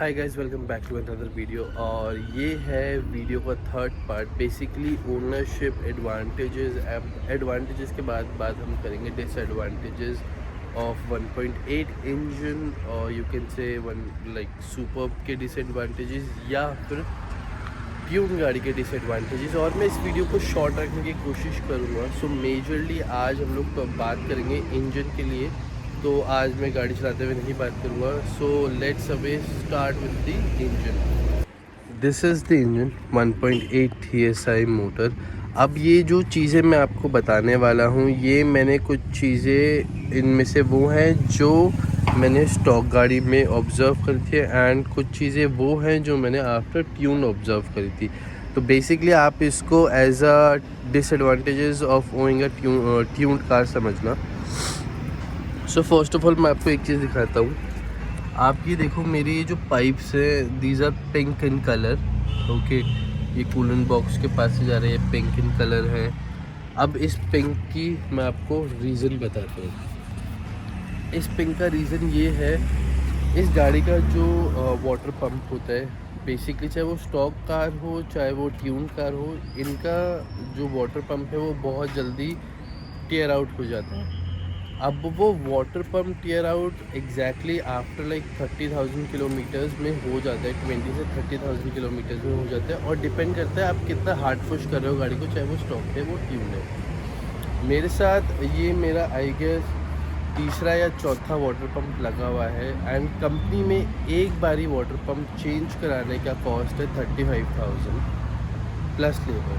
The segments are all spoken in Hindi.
Hi guys, welcome back to another video. और ये है वीडियो का third part. Basically ownership advantages के बाद बात हम करेंगे डिसएडवांटेजेस ऑफ 1.8 इंजन, और you can say one like Superb के डिसएडवांटेजेस या फिर ट्यून गाड़ी के डिसएडवांटेजेस। और मैं इस वीडियो को शॉर्ट रखने की कोशिश करूँगा। सो मेजरली आज हम लोग तो बात करेंगे इंजन के लिए, तो आज मैं गाड़ी चलाते हुए नहीं बात करूँगा। So let's away start with the engine. This is the engine 1.8 TSI motor. अब ये जो चीज़ें मैं आपको बताने वाला हूँ, ये मैंने कुछ चीज़ें इनमें से वो हैं जो मैंने स्टॉक गाड़ी में ऑब्ज़र्व करी थी, एंड कुछ चीज़ें वो हैं जो मैंने आफ्टर ट्यून ऑब्ज़र्व करी थी। तो बेसिकली आप इसको as a disadvantages of owning a tuned car समझना। सो फर्स्ट ऑफ ऑल मैं आपको एक चीज़ दिखाता हूँ। आप ये देखो, मेरी ये जो पाइप्स है these are pink in colour. Okay, ये कूलेंट बॉक्स के पास से जा रहे हैं, पिंक इन कलर है। अब इस पिंक की मैं आपको रीज़न बताता हूँ। इस पिंक का रीज़न ये है, इस गाड़ी का जो वाटर पंप होता है, बेसिकली चाहे वो स्टॉक कार हो चाहे वो ट्यून कार हो, इनका जो वाटर पंप है वो बहुत जल्दी टेयर आउट हो जाता है। अब वो water pump tear out exactly after like 30,000 kilometres में हो जाता है। 20 से 30,000 किलोमीटर्स में हो जाता है, और डिपेंड करता है आप कितना हार्ड पुश कर रहे हो गाड़ी को, चाहे वो स्टॉक है वो ट्यून है। मेरे साथ ये मेरा आई गेस तीसरा या चौथा वाटर पंप लगा हुआ है, एंड कंपनी में एक बारी वाटर पंप चेंज कराने का कॉस्ट है 35,000 प्लस लेबर।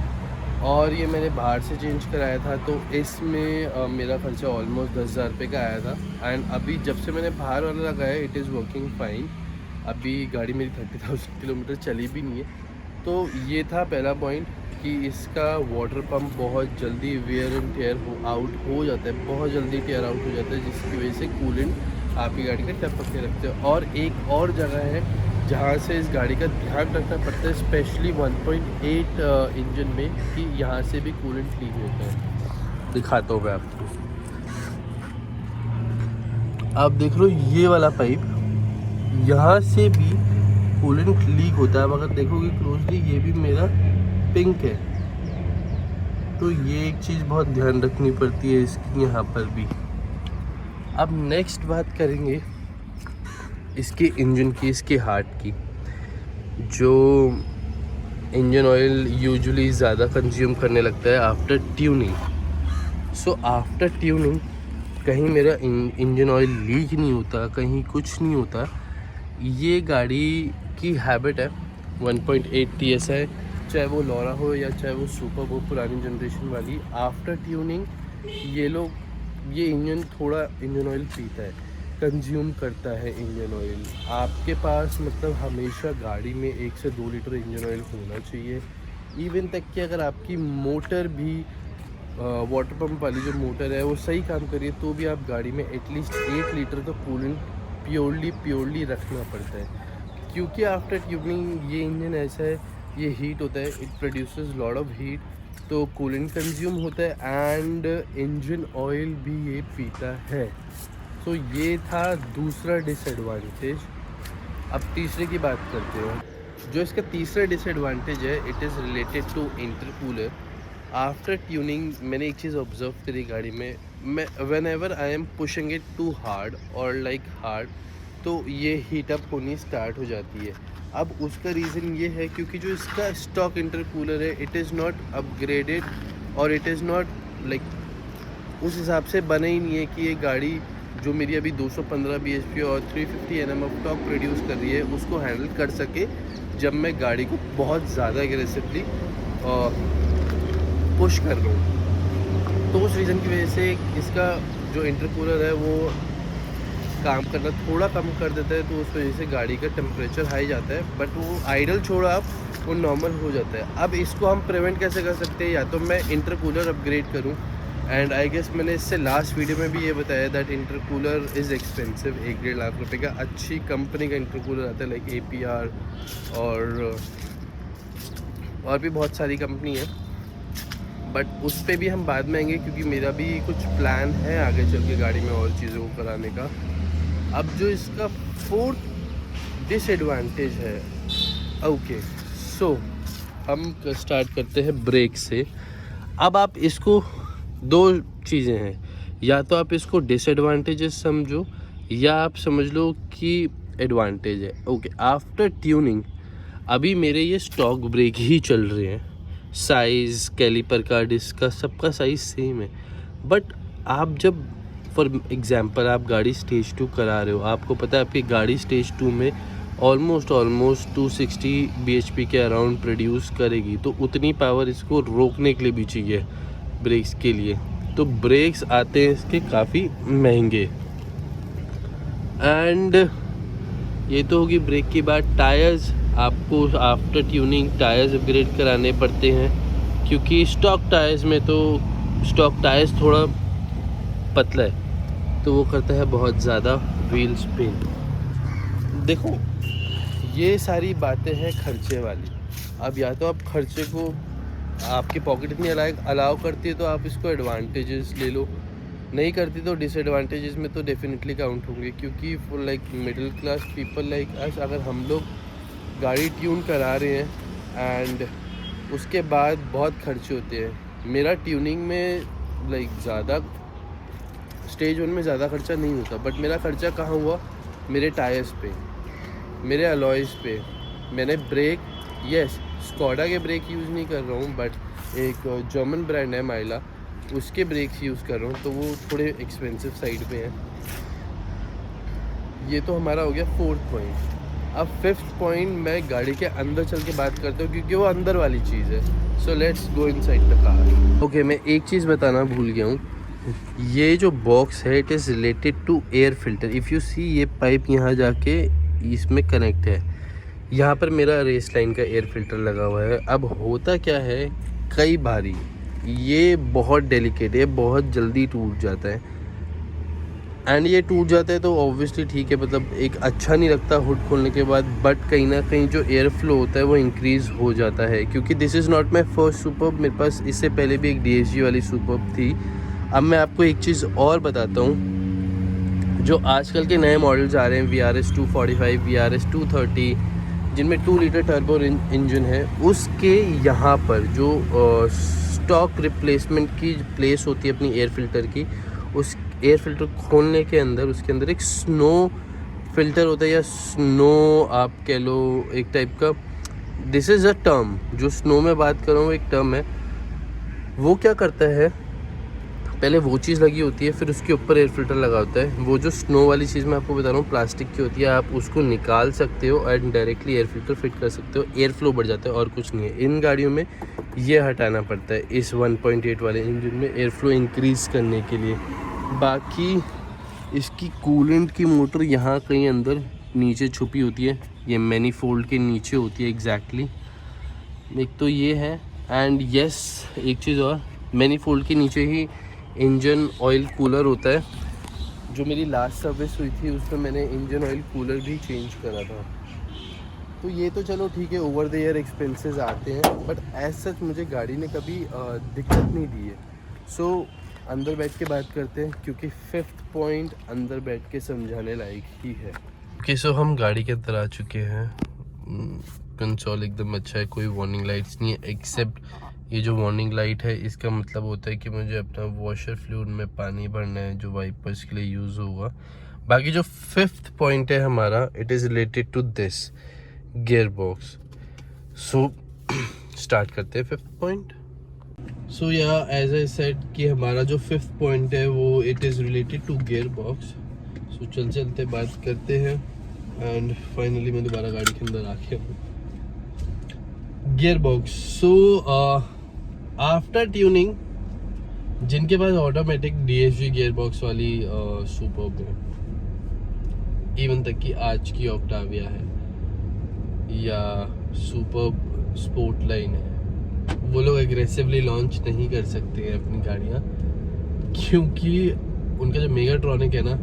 और ये मैंने बाहर से चेंज कराया था, तो इसमें मेरा खर्चा ऑलमोस्ट 10,000 रुपये का आया था। एंड अभी जब से मैंने बाहर वाला लगाया, इट इज़ वर्किंग फाइन। अभी गाड़ी मेरी 30,000 किलोमीटर चली भी नहीं है। तो ये था पहला पॉइंट कि इसका वाटर पंप बहुत जल्दी वेयर एंड टेयर आउट हो जाता है, बहुत जल्दी टेयर आउट हो जाता है, जिसकी वजह से कूलेंट आपकी गाड़ी का टपक के रखते हैं। और एक और जगह है जहाँ से इस गाड़ी का ध्यान रखना पड़ता है, स्पेशली 1.8 इंजन में, कि यहाँ से भी कूलेंट लीक होता है। दिखाता हूँ मैं आपको। आप देख लो ये वाला पाइप, यहाँ से भी कूलेंट लीक होता है। अब अगर देखोगे क्लोजली, ये भी मेरा पिंक है, तो ये एक चीज़ बहुत ध्यान रखनी पड़ती है इसकी यहाँ पर भी। अब नेक्स्ट बात करेंगे इसके इंजन की, इसके हार्ट की। जो इंजन ऑयल यूजुअली ज़्यादा कंज्यूम करने लगता है after tuning. So after tuning कहीं मेरा इंजन ऑयल लीक नहीं होता, कहीं कुछ नहीं होता। ये गाड़ी की हैबिट है 1.8 TSI, चाहे वो लॉरा हो या चाहे वो सुपर हो, पुरानी जनरेशन वाली, आफ्टर ट्यूनिंग ये इंजन थोड़ा इंजन ऑयल पीता है, कंज्यूम करता है इंजन ऑयल। आपके पास मतलब हमेशा गाड़ी में 1 से 2 लीटर इंजन ऑयल होना चाहिए। इवन तक कि अगर आपकी मोटर भी वाटर पंप वाली जो मोटर है वो सही काम कर रही है, तो भी आप गाड़ी में एटलीस्ट 1 लीटर तो कूलेंट प्योरली रखना पड़ता है। क्योंकि आफ्टर ट्यूनिंग ये इंजन ऐसा है, ये हीट होता है, it produces lot of heat, तो कूलेंट कंज्यूम होता है एंड इंजन ऑयल भी ये पीता है। तो ये था दूसरा डिसएडवांटेज। अब तीसरे की बात करते हैं। जो इसका तीसरा डिसएडवांटेज है, it is related to intercooler. After tuning मैंने एक चीज़ ऑब्जर्व करी गाड़ी में, मैं whenever I am pushing it too hard और लाइक हार्ड, तो ये हीटअप होनी स्टार्ट हो जाती है। अब उसका रीज़न ये है क्योंकि जो इसका स्टॉक इंटरकूलर है, इट इज़ नॉट अपग्रेडेड, और इट इज़ नॉट लाइक उस हिसाब से बना ही नहीं है कि ये गाड़ी जो मेरी अभी 215 bhp और 350 Nm ऑफ टॉर्क प्रोड्यूस कर रही है, उसको हैंडल कर सके जब मैं गाड़ी को बहुत ज़्यादा एग्रेसिवली पुश कर रहा हूँ। तो उस रीज़न की वजह से इसका जो इंटरकूलर है वो काम करना थोड़ा कम कर देता है, तो उस वजह से गाड़ी का टेम्परेचर हाई जाता है, बट वो आइडल छोड़ा आप वो नॉर्मल हो जाता है। अब इसको हम प्रिवेंट कैसे कर सकते हैं? या तो मैं इंटरकूलर अपग्रेड करूँ, एंड आई गेस मैंने इससे लास्ट वीडियो में भी ये बताया that intercooler is expensive. 1-1.5 lakh रुपए का अच्छी कंपनी का इंटरकूलर आता है, लाइक APR और भी बहुत सारी कंपनी है, बट उस पर भी हम बाद में आएंगे क्योंकि मेरा भी कुछ प्लान है आगे चल के गाड़ी में और चीज़ों को कराने का। अब जो इसका फोर्थ डिसएडवांटेज है। ओके सो हम स्टार्ट करते हैं ब्रेक से। अब आप इसको, दो चीज़ें हैं, या तो आप इसको डिसएडवांटेजेस समझो या आप समझ लो कि एडवांटेज है। ओके, आफ्टर ट्यूनिंग अभी मेरे ये स्टॉक ब्रेक ही चल रहे हैं। साइज़, कैलिपर का, डिस्क का, सबका साइज़ सेम है। बट आप जब फॉर एग्जांपल आप गाड़ी स्टेज 2 करा रहे हो, आपको पता है आपकी गाड़ी स्टेज 2 में ऑलमोस्ट 260 bhp के अराउंड प्रोड्यूस करेगी, तो उतनी पावर इसको रोकने के लिए भी चाहिए ब्रेक्स के लिए। तो ब्रेक्स आते हैं इसके काफ़ी महंगे। एंड ये तो होगी ब्रेक की बात। टायर्स, आपको आफ्टर ट्यूनिंग टायर्स अपग्रेड कराने पड़ते हैं, क्योंकि स्टॉक टायर्स थोड़ा पतला है, तो वो करता है बहुत ज़्यादा व्हील स्पिन। देखो ये सारी बातें हैं खर्चे वाली। अब या तो आप खर्चे को, आपकी पॉकेट इतनी अलाउ करती है तो आप इसको एडवांटेजेस ले लो, नहीं करती तो डिसएडवांटेजेस में तो डेफिनेटली काउंट होंगे। क्योंकि for like middle class people like us, अगर हम लोग गाड़ी ट्यून करा रहे हैं एंड उसके बाद बहुत खर्चे होते हैं। मेरा ट्यूनिंग में लाइक ज़्यादा स्टेज 1 में ज़्यादा खर्चा नहीं होता, बट मेरा खर्चा कहाँ हुआ, मेरे टायर्स पे, मेरे अलॉयज़ पे। मैंने ब्रेक, यस स्कोडा के ब्रेक यूज़ नहीं कर रहा हूँ, बट एक जर्मन ब्रांड है माइला, उसके ब्रेक्स यूज़ कर रहा हूँ, तो वो थोड़े एक्सपेंसिव साइड पे हैं। ये तो हमारा हो गया 4th पॉइंट। अब 5th पॉइंट मैं गाड़ी के अंदर चल के बात करता हूँ, क्योंकि वो अंदर वाली चीज़ है। So let's go inside the car. Okay, मैं एक चीज़ बताना भूल गया हूँ। ये जो बॉक्स है it is related to air filter. If you see, ये पाइप यहाँ जाके इसमें कनेक्ट है। यहाँ पर मेरा रेस लाइन का एयर फिल्टर लगा हुआ है। अब होता क्या है, कई बारी ये बहुत डेलिकेट है, बहुत जल्दी टूट जाता है। एंड ये टूट जाता है तो ऑब्वियसली ठीक है, मतलब एक अच्छा नहीं लगता हुड खोलने के बाद, बट कहीं ना कहीं जो एयर फ्लो होता है वो इंक्रीज़ हो जाता है। क्योंकि this is not my first superb, मेरे पास इससे पहले भी एक DSG वाली सुपर्ब थी। अब मैं आपको एक चीज़ और बताता हूँ, जो आजकल के नए मॉडल्स आ रहे हैं VRS 245, VRS 230, जिनमें 2 लीटर टर्बो इंजन है, उसके यहाँ पर जो स्टॉक रिप्लेसमेंट की प्लेस होती है अपनी एयर फिल्टर की, उस एयर फिल्टर खोलने के अंदर उसके अंदर एक स्नो फिल्टर होता है, या स्नो आप कह लो एक टाइप का, दिस इज़ अ टर्म, जो स्नो में बात कर रहा हूँ एक टर्म है। वो क्या करता है, पहले वो चीज़ लगी होती है, फिर उसके ऊपर एयर फिल्टर लगा होता है। वो जो स्नो वाली चीज़ मैं आपको बता रहा हूँ प्लास्टिक की होती है, आप उसको निकाल सकते हो and directly air filter fit कर सकते हो, एयर फ्लो बढ़ जाता है और कुछ नहीं है। इन गाड़ियों में ये हटाना पड़ता है, इस 1.8 वाले इंजन में एयर फ्लो इंक्रीज़ करने के लिए। बाकी इसकी कूलेंट की मोटर यहाँ कहीं अंदर नीचे छुपी होती है, ये मैनीफोल्ड के नीचे होती है एग्जैक्टली। एक तो ये है, एंड यस एक चीज़ और, मैनीफोल्ड के नीचे ही इंजन ऑयल कूलर होता है। जो मेरी लास्ट सर्विस हुई थी उसमें मैंने इंजन ऑयल कूलर भी चेंज करा था। तो ये तो चलो ठीक है, ओवर द ईयर एक्सपेंसेस आते हैं, बट एज सच मुझे गाड़ी ने कभी दिक्कत नहीं दी है। सो अंदर बैठ के बात करते हैं, क्योंकि 5th पॉइंट अंदर बैठ के समझाने लायक ही है। ओके, सो हम गाड़ी के अंदर आ चुके हैं। कंसोल एकदम अच्छा है, कोई वार्निंग लाइट्स नहीं है, एक्सेप्ट ये जो वार्निंग लाइट है इसका मतलब होता है कि मुझे अपना वॉशर फ्लूइड में पानी भरना है, जो वाइपर्स के लिए यूज़ होगा। बाकी जो 5th पॉइंट है हमारा, it is related to this gear box. So start करते हैं 5th पॉइंट। सो या एज आई सेड कि हमारा जो 5th पॉइंट है वो it is related to gear box. So चलते बात करते हैं। एंड फाइनली मैं दोबारा गाड़ी के अंदर आ गया हूँ। Gear box, so after tuning जिनके पास ऑटोमेटिक DSG गियर बॉक्स वाली सुपर्ब है, इवन तक कि आज की ऑक्टाविया है या सुपर्ब स्पोर्ट लाइन है, वो लोग एग्रेसिवली लॉन्च नहीं कर सकते हैं अपनी गाड़ियाँ, क्योंकि उनका जो मेगाट्रॉनिक है ना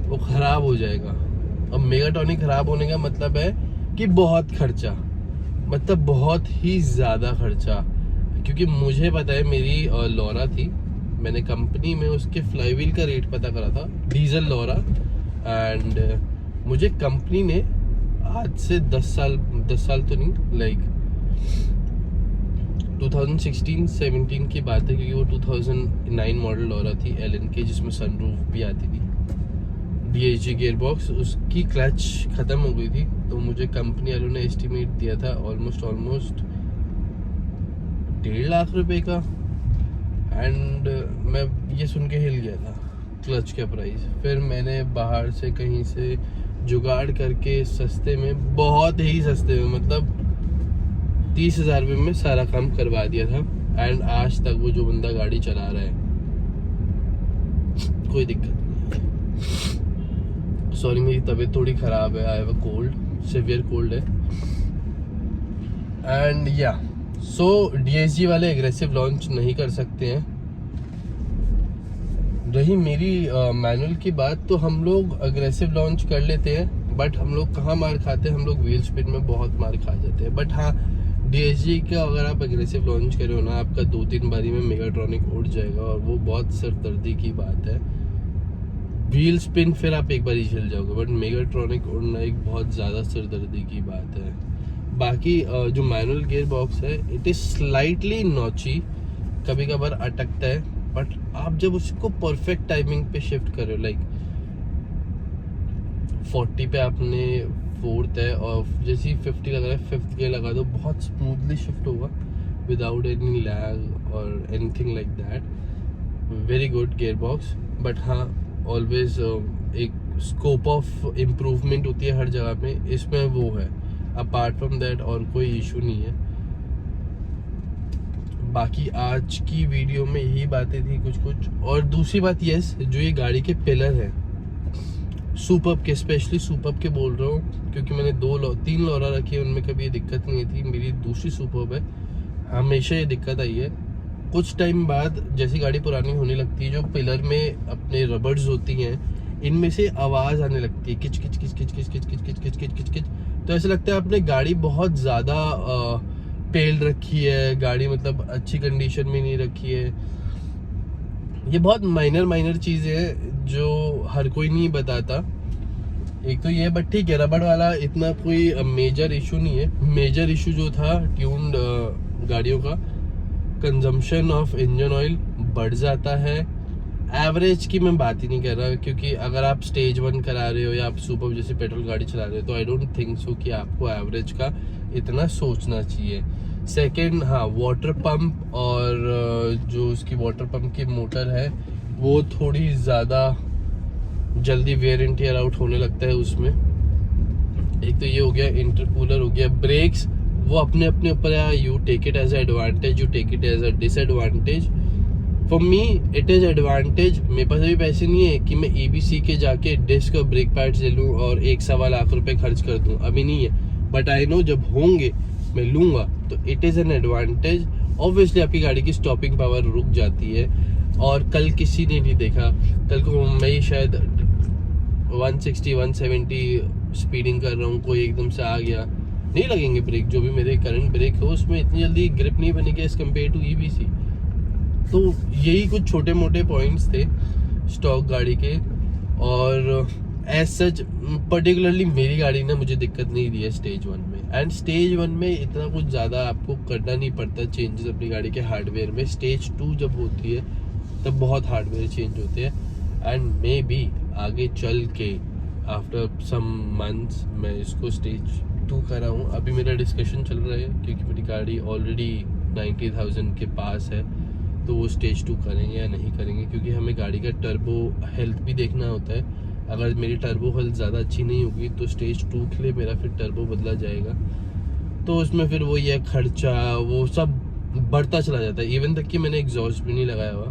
वो ख़राब हो जाएगा। अब मेगाट्रॉनिक ख़राब होने का मतलब है कि बहुत खर्चा, मतलब बहुत ही ज़्यादा खर्चा। क्योंकि मुझे पता है, मेरी लॉरा थी, मैंने कंपनी में उसके फ्लाईव्हील का रेट पता करा था, डीजल लॉरा, एंड मुझे कंपनी ने आज से 10 साल तो नहीं, लाइक 2016-17 की बात है, क्योंकि वो 2009 मॉडल लॉरा थी LNK, जिसमें सनरूफ भी आती थी। DSG गियर बॉक्स, उसकी क्लच ख़त्म हो गई थी, तो मुझे कंपनी वालों ने एस्टिमेट दिया था ऑलमोस्ट 1.5 लाख रुपए का। एंड मैं ये सुन के हिल गया था क्लच का प्राइस। फिर मैंने बाहर से कहीं से जुगाड़ करके सस्ते में, बहुत ही सस्ते में, मतलब 30,000 रुपये में सारा काम करवा दिया था। एंड आज तक वो जो बंदा गाड़ी चला रहा है, कोई दिक्कत नहीं। सॉरी, मेरी तबीयत थोड़ी ख़राब है, I have a cold, severe cold है। एंड या सो DSG वाले एग्रेसिव लॉन्च नहीं कर सकते हैं। रही मेरी मैनुअल की बात, तो हम लोग अग्रेसिव लॉन्च कर लेते हैं, बट हम लोग कहाँ मार खाते हैं, हम लोग व्हील स्पिन में बहुत मार खा जाते हैं। बट हाँ, DSG का अगर आप एग्रेसिव लॉन्च करो ना, आपका 2-3 बारी में मेगाट्रॉनिक उड़ जाएगा, और वो बहुत सिरदर्दी की बात है। व्हील स्पिन फिर आप एक बार ही झेल जाओगे, बट मेगाट्रॉनिक उड़ना एक बहुत ज़्यादा सिरदर्दी की बात है। बाकी जो मैनुअल गियर बॉक्स है, इट इज़ स्लाइटली नॉची, कभी कभार अटकता है, बट आप जब उसको परफेक्ट टाइमिंग पे शिफ्ट करो, लाइक 40 पे आपने 4th है और जैसे ही 50 लग रहा है 5th गियर लगा दो, बहुत स्मूथली शिफ्ट होगा विदाउट एनी लैग और anything like that. Very good gear box. But हाँ, ऑलवेज एक स्कोप ऑफ इम्प्रूवमेंट होती है हर जगह पे, इसमें वो है। अपार्ट फ्रॉम दैट और कोई इशू नहीं है। बाकी आज की वीडियो में यही बातें थी कुछ। और दूसरी बात, यस, जो ये गाड़ी के पिलर है सुपर्ब के, स्पेशली सुपर्ब के बोल रहा हूँ, क्योंकि मैंने 3 लॉरा रखी है, उनमें कभी ये दिक्कत नहीं थी। मेरी दूसरी सुपर्ब है, हमेशा ये दिक्कत आई है। कुछ टाइम बाद जैसी गाड़ी पुरानी होने लगती है, जो पिलर में अपने रबर्स होती हैं, इनमें से आवाज़ आने लगती है, किच किच किच किच किच किच किच किच किच किच किच किच। तो ऐसा लगता है आपने गाड़ी बहुत ज़्यादा पेल रखी है, गाड़ी मतलब अच्छी कंडीशन में नहीं रखी है। ये बहुत माइनर चीज़ें हैं जो हर कोई नहीं बताता। एक तो ये, बट ठीक है, रबड़ वाला इतना कोई मेजर इशू नहीं है। मेजर इशू जो था ट्यून्ड गाड़ियों का, कंजम्पशन ऑफ इंजन ऑयल बढ़ जाता है। एवरेज की मैं बात ही नहीं कर रहा, क्योंकि अगर आप स्टेज 1 करा रहे हो या आप सुपर जैसे पेट्रोल गाड़ी चला रहे हो, तो आई डोंट थिंक सो कि आपको एवरेज का इतना सोचना चाहिए। सेकंड, हाँ, वाटर पंप और जो उसकी वाटर पंप की मोटर है, वो थोड़ी ज़्यादा जल्दी वेयर एंड टियर आउट होने लगता है उसमें। एक तो ये हो गया, इंटरकूलर हो गया। ब्रेक्स वो अपने ऊपर है, you take it as a advantage, you take it as a disadvantage. For me it is advantage. मेरे पास अभी पैसे नहीं है कि मैं ABC के जाके डिस्क और ब्रेक पैड्स ले लूँ और 1-1.25 लाख रुपए खर्च कर दूँ, अभी नहीं है। बट आई नो जब होंगे मैं लूँगा, तो it is an advantage. Obviously आपकी गाड़ी की स्टॉपिंग पावर रुक जाती है। और कल किसी ने नहीं देखा, कल को मैं शायद 160-170 स्पीडिंग कर रहा हूँ, कोई एकदम से आ गया, नहीं लगेंगे ब्रेक। जो भी मेरे करंट ब्रेक है उसमें इतनी जल्दी ग्रिप नहीं बनेगी एज कम्पेयर टू EBC। तो यही कुछ छोटे मोटे पॉइंट्स थे स्टॉक गाड़ी के। और एज सच पर्टिकुलरली मेरी गाड़ी ने मुझे दिक्कत नहीं दी है स्टेज 1 में। एंड स्टेज 1 में इतना कुछ ज़्यादा आपको करना नहीं पड़ता चेंजेस अपनी गाड़ी के हार्डवेयर में। स्टेज 2 जब होती है तब बहुत हार्डवेयर चेंज होते हैं। एंड मे बी आगे चल के आफ्टर सम मंथ्स मैं इसको स्टेज 2 करा हूँ। अभी मेरा डिस्कशन चल रहा है, क्योंकि मेरी गाड़ी ऑलरेडी 90,000 के पास है, तो वो स्टेज 2 करेंगे या नहीं करेंगे, क्योंकि हमें गाड़ी का टर्बो हेल्थ भी देखना होता है। अगर मेरी टर्बो हेल्थ ज़्यादा अच्छी नहीं होगी तो स्टेज 2 के लिए मेरा फिर टर्बो बदला जाएगा, तो उसमें फिर वो ये खर्चा वो सब बढ़ता चला जाता है। इवन तक कि मैंने एग्जॉस्ट भी नहीं लगाया हुआ।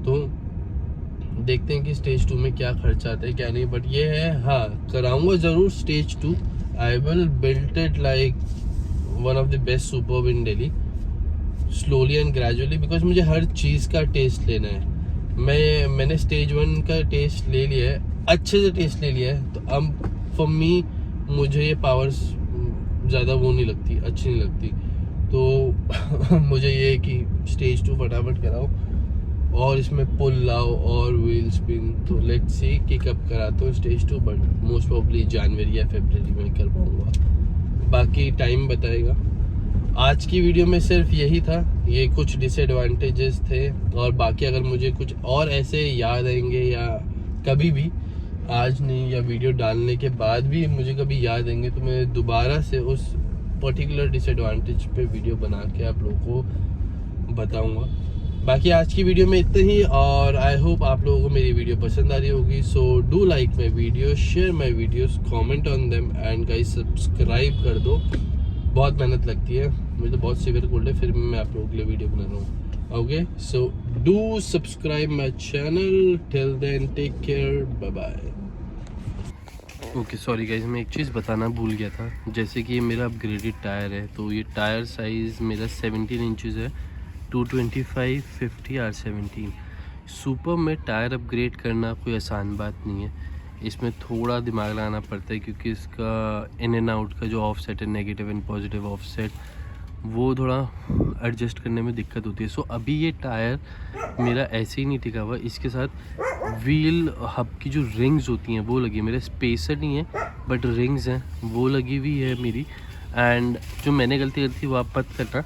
तो देखते हैं कि स्टेज 2 में क्या खर्चा आता है क्या नहीं। बट ये है, हाँ, कराऊंगा ज़रूर stage 2। I will build it like one of the best superb in Delhi, slowly and gradually, because मुझे हर चीज़ का टेस्ट लेना है। मैंने स्टेज 1 का टेस्ट ले लिया है, अच्छे से टेस्ट ले लिया है। तो अब फॉर मी मुझे ये पावर्स ज़्यादा वो नहीं लगती, अच्छी नहीं लगती। तो मुझे ये है कि स्टेज 2 फटाफट कराओ और इसमें पुल लाओ और व्हील स्पिन। तो लेट्स सी कि कब कराता हूँ स्टेज 2, बट मोस्ट प्रॉब्ली जनवरी या फरवरी में कर पाऊँगा, बाकी टाइम बताएगा। आज की वीडियो में सिर्फ यही था, ये कुछ डिसएडवांटेजेस थे, और बाकी अगर मुझे कुछ और ऐसे याद आएंगे या कभी भी, आज नहीं या वीडियो डालने के बाद भी मुझे कभी याद आएंगे, तो मैं दोबारा से उस पर्टिकुलर डिसएडवांटेज पे वीडियो बना के आप लोगों को बताऊंगा। बाकी आज की वीडियो में इतना ही, और आई होप आप लोगों को मेरी वीडियो पसंद आ रही होगी। So do like my video, share my videos, comment on them, and guys subscribe कर दो। बहुत मेहनत लगती है, मुझे तो बहुत सीवियर कोल्ड है, फिर भी मैं आप लोगों के लिए वीडियो बना रहा हूँ। Okay, so do subscribe my channel. Till then take care, bye bye. Okay sorry guys, मैं एक चीज़ बताना भूल गया था। जैसे कि ये मेरा अपग्रेडेड टायर है, तो ये टायर साइज़ मेरा 17 इंचज़ है, 225 50 R17। सुपर में टायर अपग्रेड करना कोई आसान बात नहीं है, इसमें थोड़ा दिमाग लगाना पड़ता है, क्योंकि इसका इन एंड आउट का जो ऑफसेट है, नेगेटिव एंड पॉजिटिव ऑफसेट, वो थोड़ा एडजस्ट करने में दिक्कत होती है। सो अभी ये टायर मेरा ऐसे ही नहीं टिका हुआ, इसके साथ व्हील हब की जो रिंग्स होती हैं वो लगी, मेरे स्पेसर नहीं है बट रिंग्स हैं वो लगी हुई है मेरी। एंड जो मैंने गलती करी थी वो आप मत करना,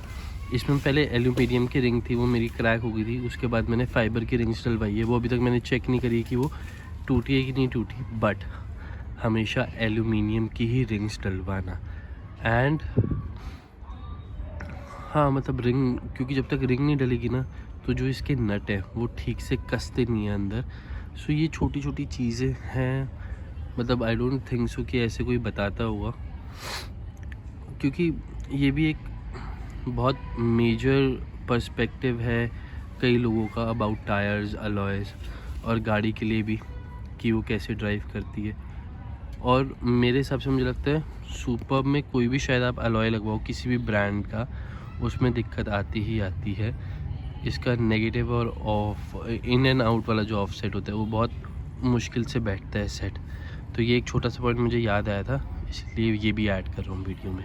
इसमें पहले एल्यूमिनियम की रिंग थी, वो मेरी क्रैक हो गई थी, उसके बाद मैंने फाइबर की रिंग्स डलवाई है, वो अभी तक मैंने चेक नहीं करी कि वो टूटी है कि नहीं टूटी, बट हमेशा एल्यूमिनियम की ही रिंग्स डलवाना। एंड हाँ मतलब रिंग, क्योंकि जब तक रिंग नहीं डलेगी ना, तो जो इसके नट है वो ठीक से कसते नहीं है अंदर। सो ये छोटी छोटी चीज़ें हैं, मतलब आई डोंट थिंक सो कि ऐसे कोई बताता होगा, क्योंकि ये भी एक बहुत मेजर पर्सपेक्टिव है कई लोगों का अबाउट टायर्स, अलॉयज़, और गाड़ी के लिए भी कि वो कैसे ड्राइव करती है। और मेरे हिसाब से मुझे लगता है सुपर्ब में कोई भी शायद आप अलॉय लगवाओ किसी भी ब्रांड का, उसमें दिक्कत आती ही आती है। इसका नेगेटिव और ऑफ इन एंड आउट वाला जो ऑफ सेट होता है वो बहुत मुश्किल से बैठता है सेट। तो ये एक छोटा सा पॉइंट मुझे याद आया था, इसलिए ये भी ऐड कर रहा हूँ वीडियो में।